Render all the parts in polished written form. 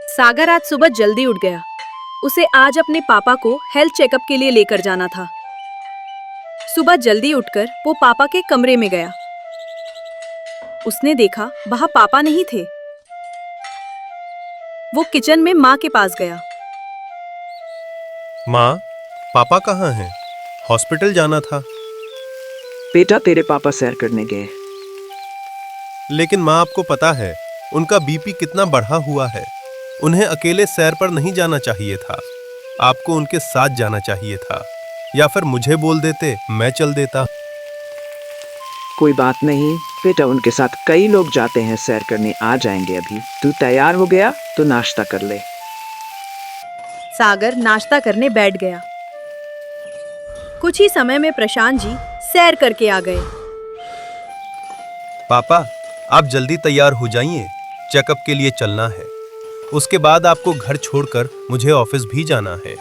सागर आज सुबह जल्दी उठ गया। उसे आज अपने पापा को हेल्थ चेकअप के लिए लेकर जाना था। सुबह जल्दी उठकर वो पापा के कमरे में गया। उसने देखा वहां पापा नहीं थे। वो किचन में माँ के पास गया। माँ, पापा कहाँ हैं? हॉस्पिटल जाना था। बेटा, तेरे पापा सैर करने गए। लेकिन माँ, आपको पता है उनका बीपी कितना बढ़ा हुआ है। उन्हें अकेले सैर पर नहीं जाना चाहिए था। आपको उनके साथ जाना चाहिए था, या फिर मुझे बोल देते, मैं चल देता। कोई बात नहीं बेटा, उनके साथ कई लोग जाते हैं सैर करने, आ जाएंगे अभी। तू तैयार हो गया तो नाश्ता कर ले। सागर नाश्ता करने बैठ गया। कुछ ही समय में प्रशांत जी सैर करके आ गए। पापा, आप जल्दी तैयार हो जाइए, चेकअप के लिए चलना है। उसके बाद आपको घर छोड़कर मुझे ऑफिस भी जाना है।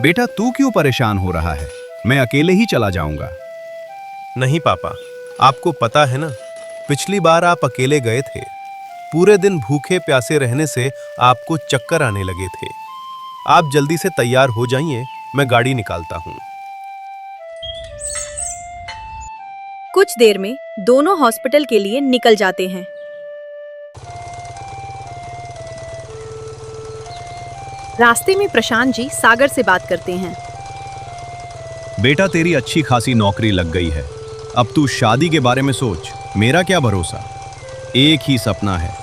बेटा, तू क्यों परेशान हो रहा है? मैं अकेले ही चला जाऊंगा। नहीं पापा, आपको पता है ना, पिछली बार आप अकेले गए थे। पूरे दिन भूखे प्यासे रहने से आपको चक्कर आने लगे थे। आप जल्दी से तैयार हो जाइए, मैं गाड़ी निकालता हूँ। कुछ देर में दोनों हॉस्पिटल के लिए निकल जाते हैं। रास्ते में प्रशांत जी सागर से बात करते हैं। बेटा, तेरी अच्छी खासी नौकरी लग गई है। अब तू शादी के बारे में सोच। मेरा क्या भरोसा। एक ही सपना है,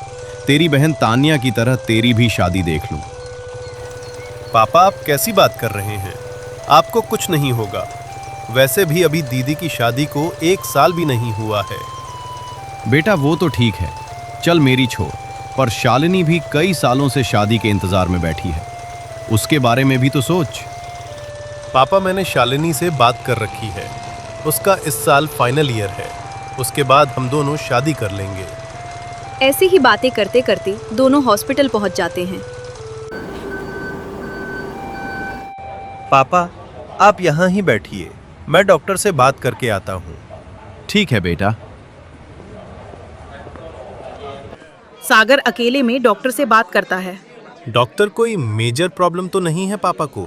तेरी बहन तान्या की तरह तेरी भी शादी देख लूं। पापा, आप कैसी बात कर रहे हैं? आपको कुछ नहीं होगा। वैसे भी अभी दीदी की शादी को 1 साल भी नहीं हुआ है। बेटा, वो तो ठीक है, चल मेरी छोड़, पर शालिनी भी कई सालों से शादी के इंतजार में बैठी है। उसके बारे में भी तो सोच। पापा, मैंने शालिनी से बात कर रखी है। उसका इस साल फाइनल ईयर है। उसके बाद हम दोनों शादी कर लेंगे। ऐसी ही बातें करते करते दोनों हॉस्पिटल पहुंच जाते हैं। पापा, आप यहाँ ही बैठिए, मैं डॉक्टर से बात करके आता हूँ। ठीक है बेटा। सागर अकेले में डॉक्टर से बात करता है। डॉक्टर, कोई मेजर प्रॉब्लम तो नहीं है पापा को?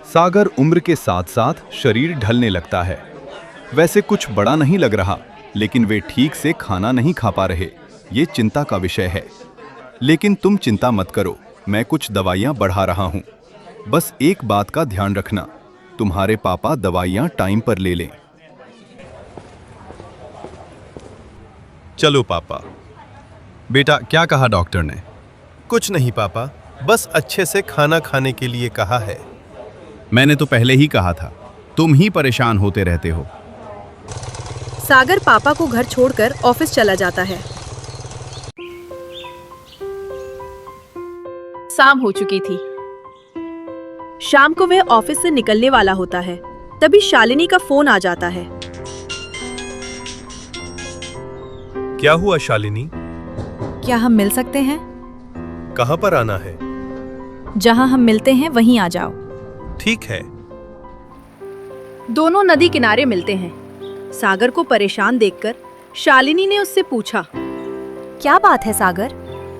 सागर उम्र के साथ साथ शरीर ढलने लगता है। वैसे कुछ बड़ा नहीं लग रहा, लेकिन वे ठीक से खाना नहीं खा पा रहे। ये चिंता का विषय है। लेकिन तुम चिंता मत करो, मैं कुछ दवाइयाँ बढ़ा रहा हूँ। बस एक बात का ध्यान रखना, तुम्हारे पापा दवाइयाँ टाइम पर ले लें। चलो पापा। बेटा, क्या कहा डॉक्टर ने? कुछ नहीं पापा, बस अच्छे से खाना खाने के लिए कहा है। मैंने तो पहले ही कहा था, तुम ही परेशान होते रहते हो। सागर पापा को घर छोड़कर ऑफिस चला जाता है। शाम हो चुकी थी। शाम को वह ऑफिस से निकलने वाला होता है, तभी शालिनी का फोन आ जाता है। क्या हुआ शालिनी? क्या हम मिल सकते हैं? कहाँ पर आना है? जहां हम मिलते हैं वहीं आ जाओ। ठीक है। दोनों नदी किनारे मिलते हैं। सागर को परेशान देखकर शालिनी ने उससे पूछा, क्या बात है सागर,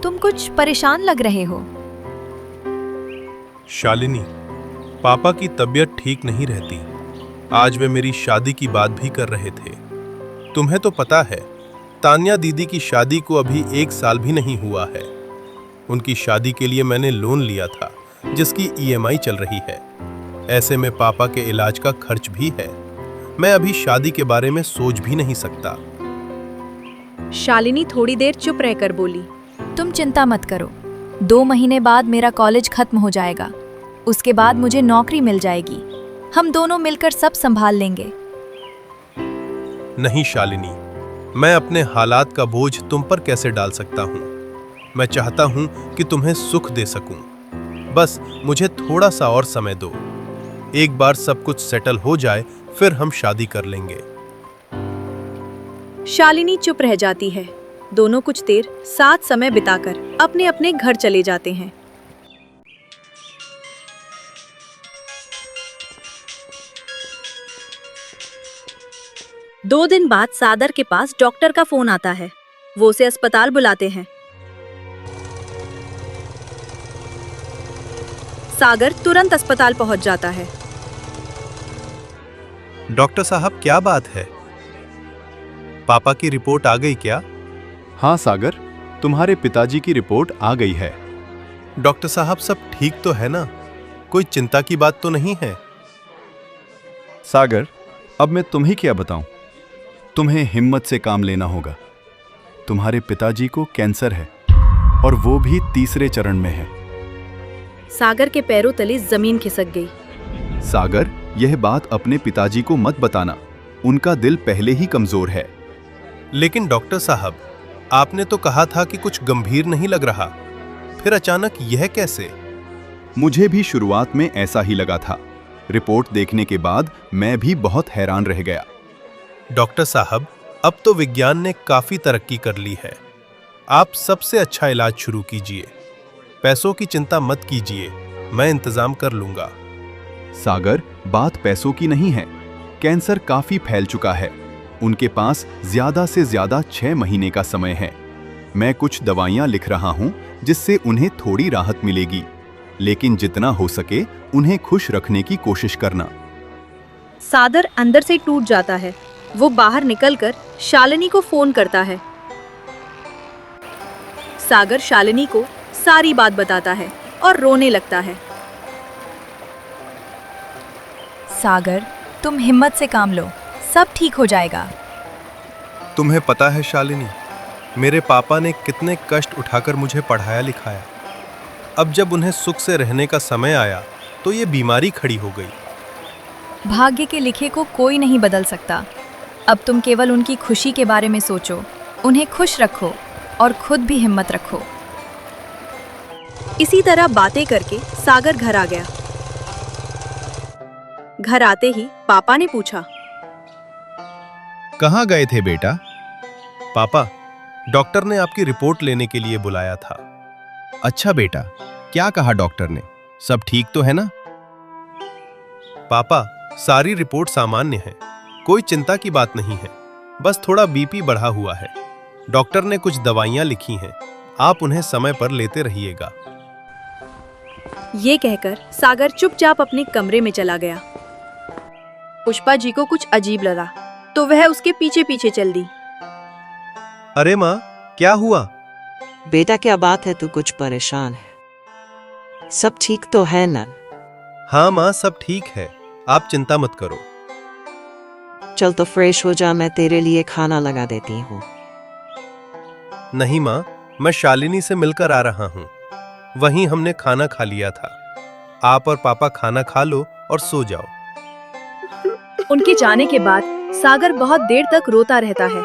तुम कुछ परेशान लग रहे हो। शालिनी, पापा की तबीयत ठीक नहीं रहती। आज वे मेरी शादी की बात भी कर रहे थे। तुम्हें तो पता है, तान्या दीदी की शादी को अभी 1 साल भी नहीं हुआ है। उनकी शादी के लिए मैंने लोन लिया था, जिसकी EMI चल रही है। ऐसे में पापा के इलाज का खर्च भी है। मैं अभी शादी के बारे में सोच भी नहीं सकता। शालिनी थोड़ी देर चुप रहकर बोली, तुम चिंता मत करो, 2 महीने बाद मेरा कॉलेज खत्म हो जाएगा। उसके बाद मुझे नौकरी मिल जाएगी। हम दोनों मिलकर सब संभाल लेंगे। नहीं शालिनी, मैं अपने हालात का बोझ तुम पर कैसे डाल सकता हूँ। मैं चाहता हूँ कि तुम्हें सुख दे सकूं। बस मुझे थोड़ा सा और समय दो। एक बार सब कुछ सेटल हो जाए, फिर हम शादी कर लेंगे। शालिनी चुप रह जाती है। दोनों कुछ देर साथ समय बिताकर अपने अपने घर चले जाते हैं। 2 दिन बाद सागर के पास डॉक्टर का फोन आता है। वो उसे अस्पताल बुलाते हैं। सागर तुरंत अस्पताल पहुंच जाता है। डॉक्टर साहब, क्या बात है? पापा की रिपोर्ट आ गई क्या? हाँ सागर, तुम्हारे पिताजी की रिपोर्ट आ गई है। डॉक्टर साहब, सब ठीक तो है ना? कोई चिंता की बात तो नहीं है? सागर, अब मैं तुम्हें क्या बताऊं? तुम्हें हिम्मत से काम लेना होगा। तुम्हारे पिताजी को कैंसर है और वो भी 3रे चरण में है। सागर के पैरों तले जमीन खिसक गई। सागर, यह बात अपने पिताजी को मत बताना। उनका दिल पहले ही कमजोर है। लेकिन डॉक्टर साहब, आपने तो कहा था कि कुछ गंभीर नहीं लग रहा, फिर अचानक यह कैसे? मुझे भी शुरुआत में ऐसा ही लगा था। रिपोर्ट देखने के बाद मैं भी बहुत हैरान रह गया। डॉक्टर साहब, अब तो विज्ञान ने काफी तरक्की कर ली है। आप सबसे अच्छा इलाज शुरू कीजिए। पैसों की चिंता मत कीजिए, मैं इंतजाम कर लूंगा। सागर, बात पैसों की नहीं है। कैंसर काफी फैल चुका है। उनके पास ज्यादा से ज्यादा 6 महीने का समय है। मैं कुछ दवाइयां लिख रहा हूं जिससे उन्हें थोड़ी राहत मिलेगी, लेकिन जितना हो सके उन्हें खुश रखने की कोशिश करना। सागर अंदर से टूट जाता है। वो बाहर निकलकर शालिनी को फोन करता है। सागर शालिनी को सारी बात बताता है और रोने लगता है। सागर, तुम हिम्मत से काम लो, सब ठीक हो जाएगा। तुम्हें पता है शालिनी, मेरे पापा ने कितने कष्ट उठाकर मुझे पढ़ाया लिखाया। अब जब उन्हें सुख से रहने का समय आया तो ये बीमारी खड़ी हो गई। भाग्य के लिखे को कोई नहीं बदल सकता। अब तुम केवल उनकी खुशी के बारे में सोचो, उन्हें खुश रखो और खुद भी हिम्मत रखो। इसी तरह बातें करके सागर घर आ गया। घर आते ही पापा ने पूछा, कहाँ गए थे बेटा? पापा, डॉक्टर ने आपकी रिपोर्ट लेने के लिए बुलाया था। अच्छा बेटा, क्या कहा डॉक्टर ने? सब ठीक तो है ना? पापा, सारी रिपोर्ट सामान्य है, कोई चिंता की बात नहीं है। बस थोड़ा बीपी बढ़ा हुआ है। डॉक्टर ने कुछ दवाइयां लिखी हैं, आप उन्हें समय पर लेते रहिएगा। ये कहकर सागर चुपचाप अपने कमरे में चला गया। पुष्पा जी को कुछ अजीब लगा तो वह उसके पीछे पीछे चल दी। अरे माँ, क्या हुआ? बेटा क्या बात है, तू कुछ परेशान है? सब ठीक तो है ना? हाँ माँ, सब ठीक है, आप चिंता मत करो। चल तो फ्रेश हो जा, मैं तेरे लिए खाना लगा देती हूँ। नहीं माँ, मैं शालिनी से मिलकर आ रहा हूँ। वहीं हमने खाना खा लिया था। आप और पापा खाना खा लो और सो जाओ। उनके जाने के बाद सागर बहुत देर तक रोता रहता है।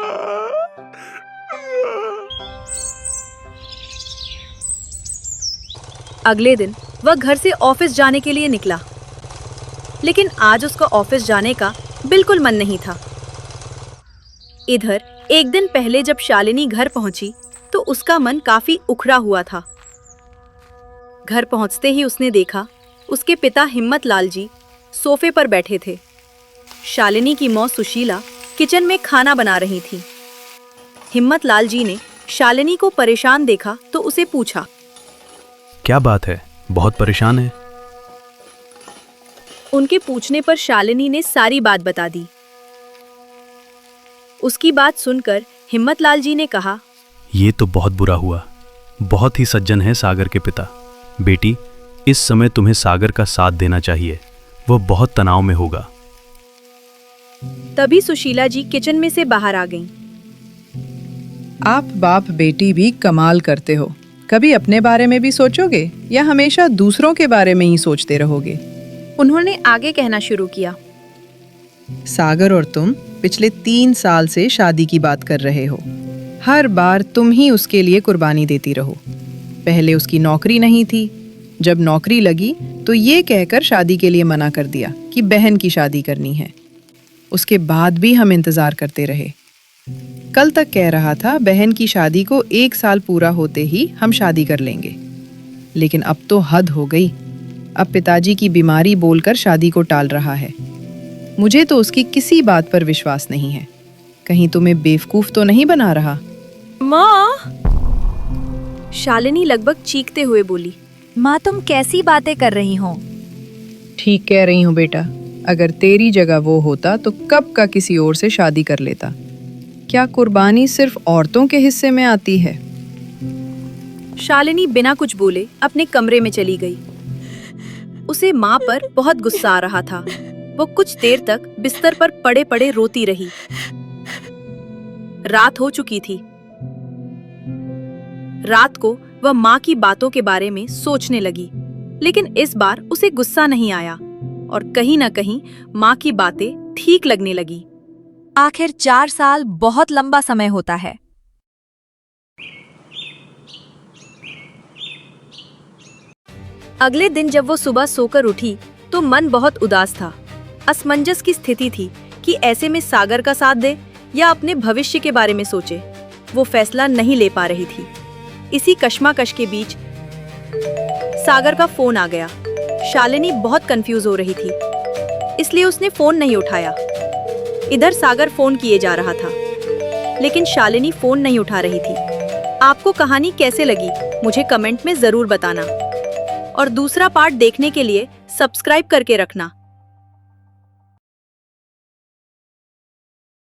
अगले दिन वह घर से ऑफिस जाने के लिए निकला, लेकिन आज उसका ऑफिस जाने का बिल्कुल मन नहीं था। इधर एक दिन पहले जब शालिनी घर पहुंची तो उसका मन काफी उखड़ा हुआ था। घर पहुंचते ही उसने देखा उसके पिता हिम्मत लाल जी सोफे पर बैठे थे। शालिनी की मौत सुशीला किचन में खाना बना रही थी। हिम्मत लाल जी ने शालिनी को परेशान देखा तो उसे पूछा, क्या बात है, बहुत परेशान है? उनके पूछने पर शालिनी ने सारी बात बता दी। उसकी बात सुनकर हिम्मत लाल जी ने कहा, ये तो बहुत बुरा हुआ। बहुत ही सज्जन है सागर के पिता। बेटी, इस समय तुम्हें सागर का साथ देना चाहिए, वह बहुत तनाव में होगा। तभी सुशीला जी किचन में से बाहर आ गईं। आप बाप बेटी भी कमाल करते हो। कभी अपने बारे में भी सोचोगे या हमेशा दूसरों के बारे में ही सोचते रहोगे? उन्होंने आगे कहना शुरू किया, सागर और तुम पिछले 3 साल से शादी की बात कर रहे हो। हर बार तुम ही उसके लिए कुर्बानी देती रहो। पहले उसकी नौकरी नहीं थी, जब नौकरी लगी तो ये कहकर शादी के लिए मना कर दिया कि बहन की शादी करनी है। उसके बाद भी हम इंतजार करते रहे। कल तक कह रहा था बहन की शादी को 1 साल पूरा होते ही हम शादी कर लेंगे, लेकिन अब तो हद हो गई। अब पिताजी की बीमारी बोलकर शादी को टाल रहा है। मुझे तो उसकी किसी बात पर विश्वास नहीं है। कहीं तुम्हें बेवकूफ तो नहीं बना रहा? माँ, शालिनी लगभग चीखते हुए बोली। माँ, तुम कैसी बातें कर रही हो? ठीक कह रही हूँ बेटा, अगर तेरी जगह वो होता तो कब का किसी और से शादी कर लेता। क्या कुर्बानी सिर्फ औरतों के हिस्से में आती है? शालिनी बिना कुछ बोले अपने कमरे में चली गई। उसे माँ पर बहुत गुस्सा आ रहा था। वो कुछ देर तक बिस्तर पर पड़े पड़े रोती रही। रात हो चुकी थी। रात को वह माँ की बातों के बारे में सोचने लगी, लेकिन इस बार उसे गुस्सा नहीं आया और कहीं ना कहीं माँ की बातें ठीक लगने लगी। आखिर 4 साल बहुत लंबा समय होता है। अगले दिन जब वो सुबह सोकर उठी तो मन बहुत उदास था। असमंजस की स्थिति थी कि ऐसे में सागर का साथ दे या अपने भविष्य के बारे में सोचे। वो फैसला नहीं ले पा रही थी। इसी कश्मकश के बीच सागर का फोन आ गया। शालिनी बहुत कंफ्यूज हो रही थी, इसलिए उसने फोन नहीं उठाया। इधर सागर फोन किए जा रहा था, लेकिन शालिनी फोन नहीं उठा रही थी। आपको कहानी कैसे लगी मुझे कमेंट में जरूर बताना और दूसरा पार्ट देखने के लिए सब्सक्राइब करके रखना।